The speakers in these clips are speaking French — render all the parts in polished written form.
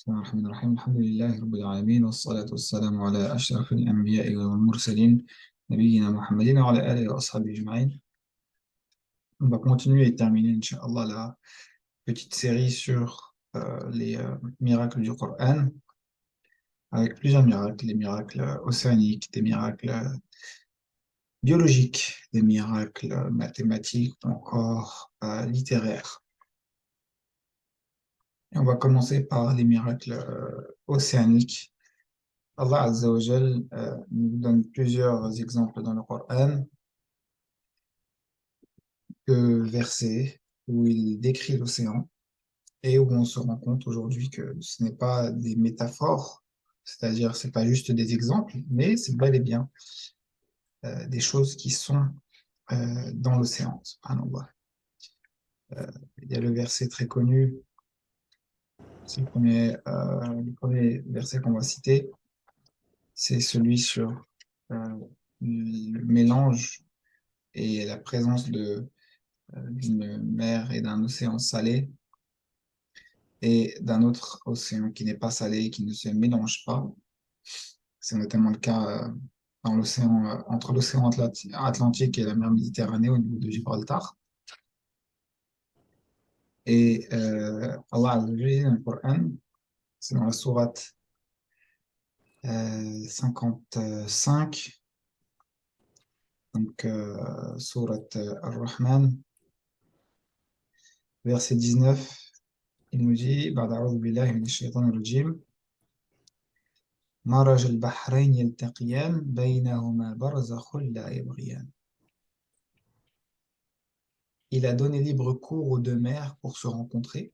بسم الله الرحمن الرحيم الحمد لله رب العالمين والصلاة والسلام على أشرف الأنبياء والمرسلين نبينا محمد وعلى آله وأصحابه أجمعين. On va continuer et terminer, Inch'Allah, la petite série sur les miracles du Coran, avec plusieurs miracles, des miracles océaniques, des miracles biologiques, des miracles mathématiques, ou encore littéraires. Et on va commencer par les miracles océaniques. Allah Azza wa Jal nous donne plusieurs exemples dans le Coran de versets où il décrit l'océan et où on se rend compte aujourd'hui que ce n'est pas des métaphores, c'est-à-dire c'est pas juste des exemples, mais c'est bel et bien des choses qui sont dans l'océan. Subhanallah. Il y a le verset très connu, c'est le premier verset qu'on va citer, c'est celui sur le mélange et la présence d'une mer et d'un océan salé et d'un autre océan qui n'est pas salé, qui ne se mélange pas. C'est notamment le cas dans l'océan, entre l'océan Atlantique et la mer Méditerranée au niveau de Gibraltar. Et Allah Azza wa Jalla dans le Coran, c'est dans la sourate 55, donc sourate Ar-Rahman, verset 19, il nous dit بعد أعوذ بالله من الشيطان الرجيم مرج البحرين يلتقيان بينهما برزخ لا يبغيان. Il a donné libre cours aux deux mers pour se rencontrer.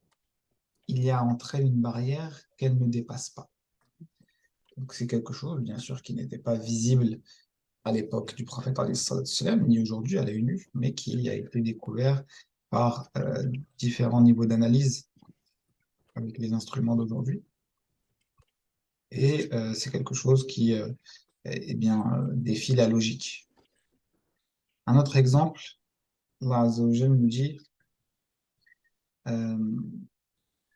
Il y a entre elles une barrière qu'elles ne dépassent pas. Donc c'est quelque chose, bien sûr, qui n'était pas visible à l'époque du prophète, alayhi salatu wassalam, ni aujourd'hui à l'œil nu, mais qui a été découvert par différents niveaux d'analyse avec les instruments d'aujourd'hui. Et c'est quelque chose qui eh bien, défie la logique. Un autre exemple, Allah Azza wa Jalla nous dit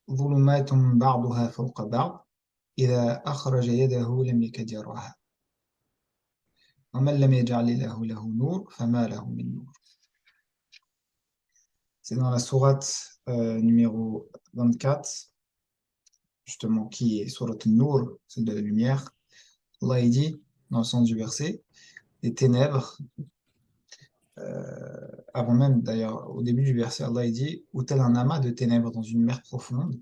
ظلمات بعضها فوق بعض إذا أخرج يده لم يكد يراها ومن لم يجعل له نور فما له من نور. C'est dans la sourate numéro 24, justement, qui est sourate Nour, celle de la lumière. Allah il dit, dans le sens du verset, les ténèbres, avant même d'ailleurs, au début du verset, Allah il dit, ou tel un amas de ténèbres dans une mer profonde,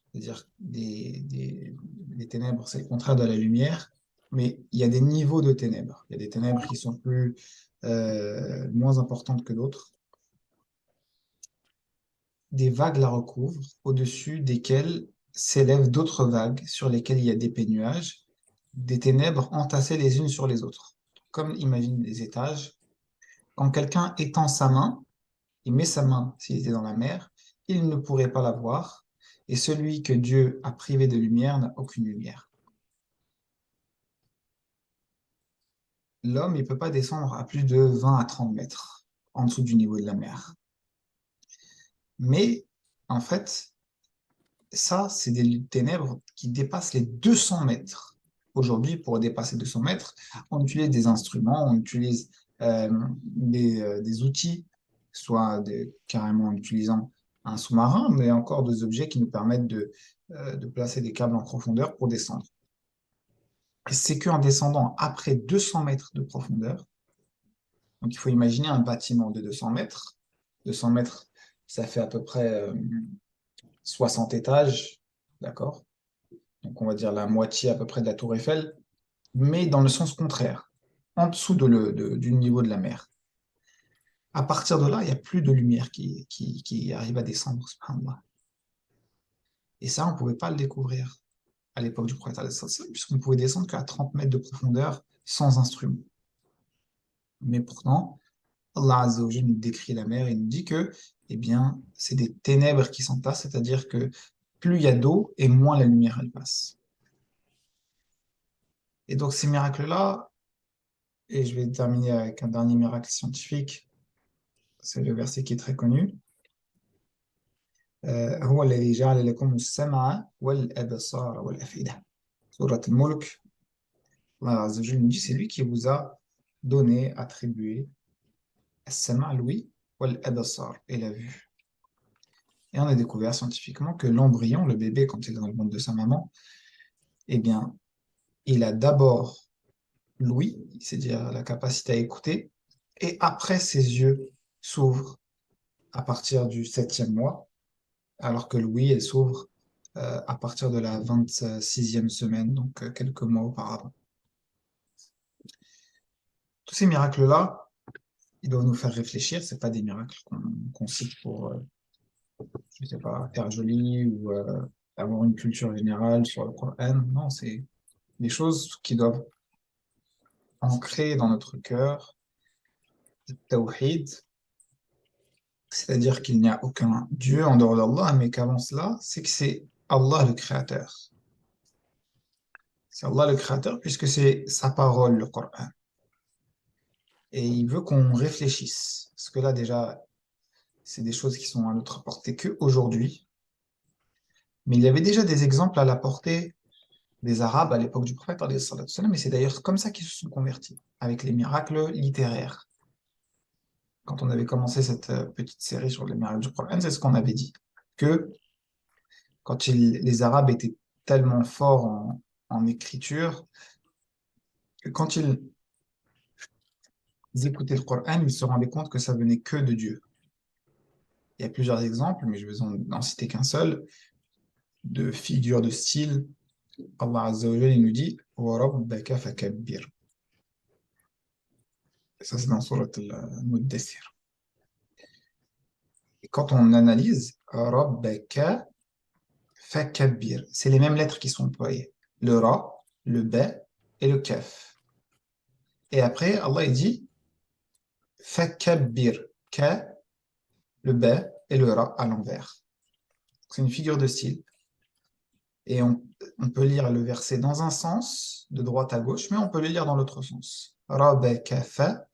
c'est-à-dire les ténèbres, c'est le contraire de la lumière, mais il y a des niveaux de ténèbres. Il y a des ténèbres qui sont moins importantes que d'autres. Des vagues la recouvrent, au-dessus desquelles s'élèvent d'autres vagues sur lesquelles il y a des nuages, des ténèbres entassées les unes sur les autres. Comme imagine des étages. Quand quelqu'un étend sa main, il met sa main s'il était dans la mer, il ne pourrait pas la voir, et celui que Dieu a privé de lumière n'a aucune lumière. L'homme, il ne peut pas descendre à plus de 20 à 30 mètres en dessous du niveau de la mer. Mais, en fait, ça, c'est des ténèbres qui dépassent les 200 mètres. Aujourd'hui, pour dépasser 200 mètres, on utilise des instruments, on utilise des outils, carrément en utilisant un sous-marin, mais encore des objets qui nous permettent de placer des câbles en profondeur pour descendre. Et c'est qu'en descendant après 200 mètres de profondeur, donc il faut imaginer un bâtiment de 200 mètres. 200 mètres, ça fait à peu près 60 étages, d'accord? Donc on va dire la moitié à peu près de la tour Eiffel, mais dans le sens contraire, en dessous du niveau de la mer. À partir de là, il n'y a plus de lumière qui arrive à descendre, subhanallah. Et ça, on ne pouvait pas le découvrir à l'époque du prophète, puisqu'on pouvait descendre qu'à 30 mètres de profondeur sans instrument. Mais pourtant, Allah Azza wa Jalla nous décrit la mer et nous dit que, eh bien, c'est des ténèbres qui s'entassent, c'est-à-dire que plus il y a d'eau et moins la lumière elle passe. Et donc ces miracles-là, et je vais terminer avec un dernier miracle scientifique, c'est le verset qui est très connu. هو الذي جعل لكم السمع والأبصار والأفئدة. Sourate Al-Mulk, Allah Azza wa Jalla nous dit, c'est lui qui vous a donné, attribué As-Sama', l'ouïe, wal-Abasar, et la vue. Et on a découvert scientifiquement que l'embryon, le bébé, quand il est dans le ventre de sa maman, eh bien, il a d'abord l'ouïe, c'est-à-dire la capacité à écouter, et après ses yeux s'ouvrent à partir du 7e mois, alors que l'ouïe, elle s'ouvre à partir de la 26e semaine, donc quelques mois auparavant. Tous ces miracles-là, ils doivent nous faire réfléchir, c'est pas des miracles qu'on cite pour, je sais pas, faire joli ou avoir une culture générale sur le Coran. Non, c'est des choses qui doivent ancrer dans notre cœur le tawhid, c'est-à-dire qu'il n'y a aucun Dieu en dehors d'Allah, mais qu'avant cela, c'est que c'est Allah le Créateur. C'est Allah le Créateur puisque c'est sa parole, le Coran. Et il veut qu'on réfléchisse. Parce que là, déjà, c'est des choses qui sont à notre portée qu'aujourd'hui. Mais il y avait déjà des exemples à la portée des Arabes à l'époque du prophète, alayhi salatu wassalam, et c'est d'ailleurs comme ça qu'ils se sont convertis, avec les miracles littéraires. Quand on avait commencé cette petite série sur les miracles du Coran, c'est ce qu'on avait dit, que quand les Arabes étaient tellement forts en écriture, que quand ils écoutaient le Coran, ils se rendaient compte que ça venait que de Dieu. Il y a plusieurs exemples, mais je vais en citer qu'un seul, de figures de style. Allah Azza wa Jalla, il nous dit wa rabbaka fakabbir. Ça, c'est dans Surat Al-Muddathir. Et quand on analyse rabbaka fakabbir, c'est les mêmes lettres qui sont employées. Le ra, le ba et le kaf. Et après, Allah il dit fakabbir, ka, le ba et le ra à l'envers. C'est une figure de style. Et on peut lire le verset dans un sens, de droite à gauche, mais on peut le lire dans l'autre sens. Rabbaka fa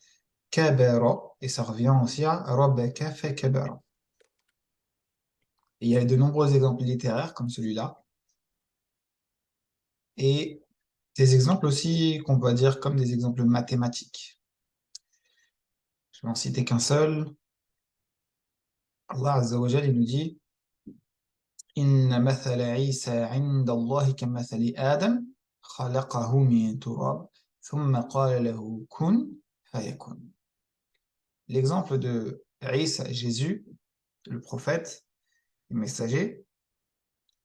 kabara, et ça revient aussi à rabbaka fa kabara. Et il y a de nombreux exemples littéraires comme celui-là. Et des exemples aussi qu'on va dire comme des exemples mathématiques. Je vais en citer qu'un seul. Allah Azza wa Jalla, il nous dit Inna mathala Isa inda Allahi kamathali Adam, khalaqahu min turab, thumma qala lahu kun fayakun. L'exemple de Isa, Jésus, le prophète, le messager,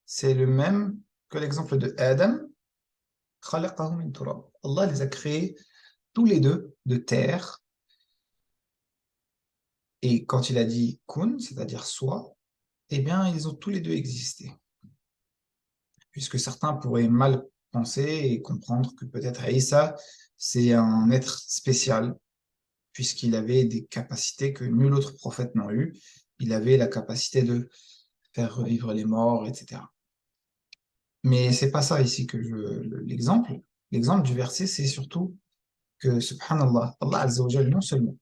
c'est le même que l'exemple de Adam, khalaqahu min turab. Allah les a créés tous les deux de terre. Et quand il a dit kun, c'est-à-dire soit, eh bien, ils ont tous les deux existé. Puisque certains pourraient mal penser et comprendre que peut-être Aïssa, c'est un être spécial, puisqu'il avait des capacités que nul autre prophète n'a eu. Il avait la capacité de faire revivre les morts, etc. Mais c'est pas ça ici que je l'exemple. L'exemple du verset, c'est surtout que, subhanallah, Allah Azza wa Jalla, non seulement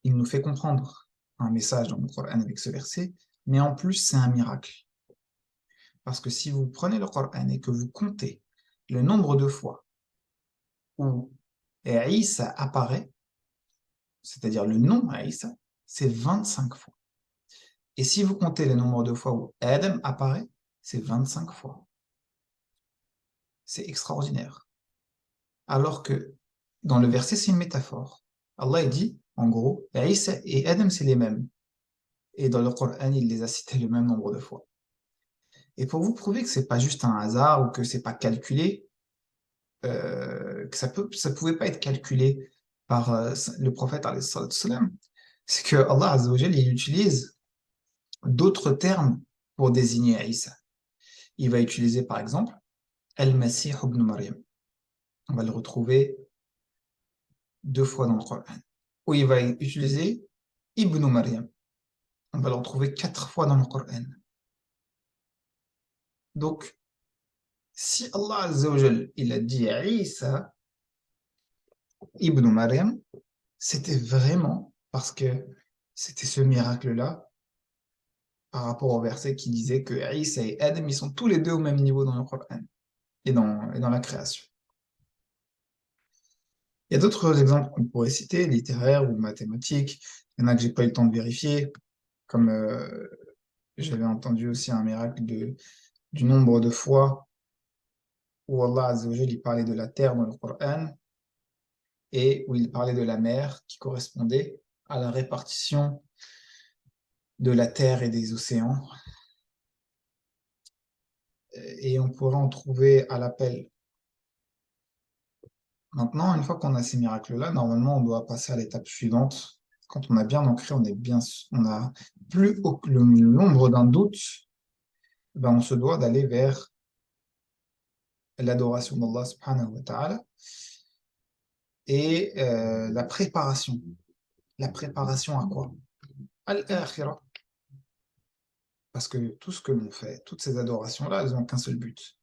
il nous fait comprendre un message dans le Coran avec ce verset, mais en plus, c'est un miracle. Parce que si vous prenez le Coran et que vous comptez le nombre de fois où Isa apparaît, c'est-à-dire le nom Isa, c'est 25 fois. Et si vous comptez le nombre de fois où Adam apparaît, c'est 25 fois. C'est extraordinaire. Alors que dans le verset, c'est une métaphore. Allah dit, en gros, Isa et Adam, c'est les mêmes. Et dans le Coran, il les a cités le même nombre de fois. Et pour vous prouver que c'est pas juste un hasard ou que c'est pas calculé, que ça pouvait pas être calculé par le prophète, alayhi salatu wassalam, c'est que Allah Azza wa Jalla, il utilise d'autres termes pour désigner Isa. Il va utiliser par exemple Al-Masih ibn Maryam. On va le retrouver 2 fois dans le Coran. Ou il va utiliser Ibn Maryam. On va le retrouver 4 fois dans le Coran. Donc, si Allah Azza wa Jalla, il a dit Isa Ibn Maryam, c'était vraiment parce que c'était ce miracle-là, par rapport au verset qui disait que Isa et Adam, ils sont tous les deux au même niveau dans le Coran et dans la création. Il y a d'autres exemples qu'on pourrait citer, littéraires ou mathématiques. Il y en a que j'ai pas eu le temps de vérifier, comme j'avais entendu aussi un miracle du nombre de fois où Allah Azza wa Jal, il parlait de la terre dans le Coran et où il parlait de la mer qui correspondait à la répartition de la terre et des océans. Et on pourrait en trouver à l'appel. Maintenant, une fois qu'on a ces miracles-là, normalement, on doit passer à l'étape suivante. Quand on a bien ancré, on a plus le nombre d'un doute, ben on se doit d'aller vers l'adoration d'Allah subhanahu wa ta'ala et la préparation. La préparation à quoi? Al-akhirah. Parce que tout ce que l'on fait, toutes ces adorations-là, elles n'ont qu'un seul but.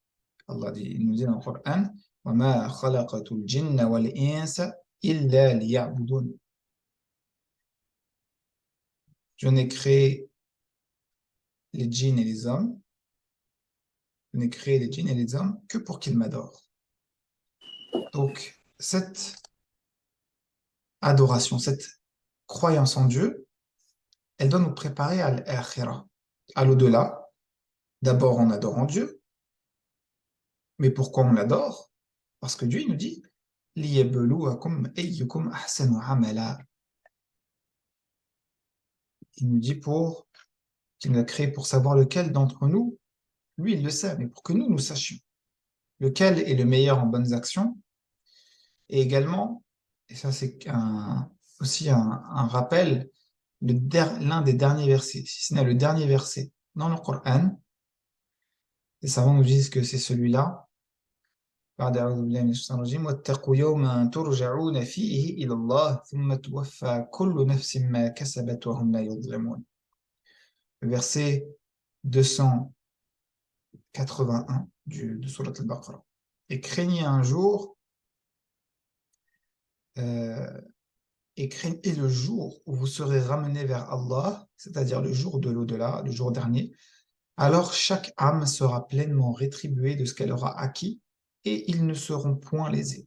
Il nous dit dans le Coran, وَمَا خَلَقَتُ الْجِنَّ وَالْإِنسَ إِلَّا لِيَعْبُدُونِ. Je n'ai créé les djinns et les hommes, je n'ai créé les djinns et les hommes que pour qu'ils m'adorent. Donc, cette adoration, cette croyance en Dieu, elle doit nous préparer à l'akhirah, à l'au-delà. D'abord en adorant Dieu, mais pourquoi on l'adore? Parce que Dieu il nous dit لِيَبْلُوَكُمْ أَيُّكُمْ أَحْسَنُ عَمَلًا. Il nous dit qu'il nous a créé pour savoir lequel d'entre nous, lui il le sait, mais pour que nous sachions lequel est le meilleur en bonnes actions. Et également, et ça c'est aussi un rappel, l'un des derniers versets, si ce n'est le dernier verset dans le Coran, les savants nous disent que c'est celui-là. بعد أعوذ بالله من الشيطان الرجيم واتقوا يوما ترجعون فيه إلى الله ثم توفى كل نفس ما كسبت وهم لا يظلمون. Le verset 281 de Surat al-Baqarah. Et craignez un jour, et craignez le jour où vous serez ramenés vers Allah, c'est-à-dire le jour de l'au-delà, le jour dernier. Alors chaque âme sera pleinement rétribuée de ce qu'elle aura acquis et ils ne seront point lésés.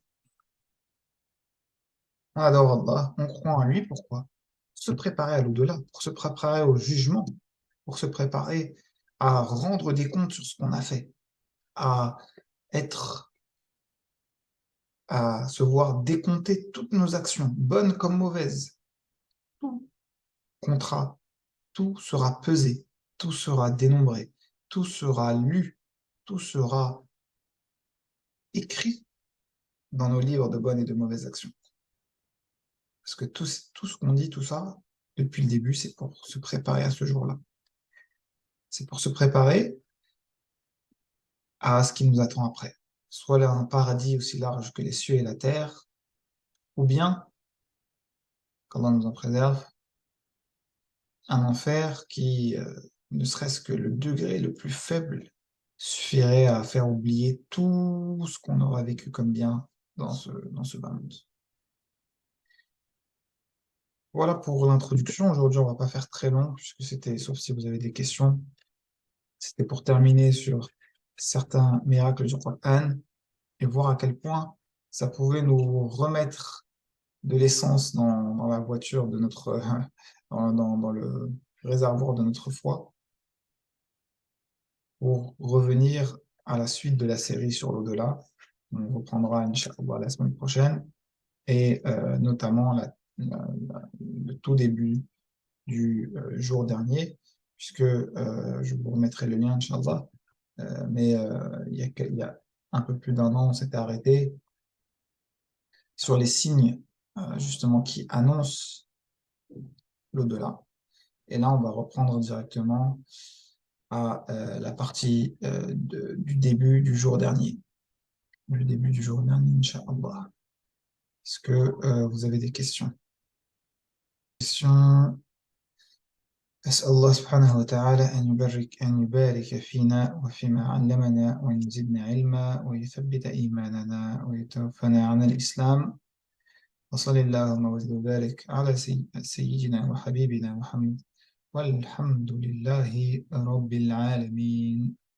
On adore Allah, on croit en lui, pourquoi? Pour se préparer à l'au-delà, pour se préparer au jugement, pour se préparer à rendre des comptes sur ce qu'on a fait, à être, à se voir décompter toutes nos actions, bonnes comme mauvaises. Tout comptera, tout sera pesé, tout sera dénombré, tout sera lu, tout sera écrit dans nos livres de bonnes et de mauvaises actions. Parce que tout ce qu'on dit, tout ça, depuis le début, c'est pour se préparer à ce jour-là. C'est pour se préparer à ce qui nous attend après. Soit là, un paradis aussi large que les cieux et la terre, ou bien, qu'Allah nous en préserve, un enfer qui, ne serait-ce que le degré le plus faible, suffirait à faire oublier tout ce qu'on aura vécu comme bien dans ce bas monde. Voilà pour l'introduction. Aujourd'hui, on va pas faire très long, puisque sauf si vous avez des questions, c'était pour terminer sur certains miracles du Coran et voir à quel point ça pouvait nous remettre de l'essence dans la voiture de notre, dans le réservoir de notre foi pour revenir à la suite de la série sur l'au-delà. On reprendra, Inch'Allah, la semaine prochaine et notamment le tout début du jour dernier, puisque je vous remettrai le lien, Inch'Allah. Mais il y a un peu plus d'un an, on s'était arrêté sur les signes justement qui annoncent l'au-delà. Et là, on va reprendre directement à la partie du début du jour dernier. Du début du jour dernier, Inch'Allah. Est-ce que vous avez des questions? Questions? أسأل الله سبحانه وتعالى أن يبارك فينا وفيما علمنا وأن يزدنا علما ويثبت إيماننا ويتوفنا عن الإسلام وصلى اللهم وسلم وبارك على سيدنا وحبيبنا محمد والحمد لله رب العالمين.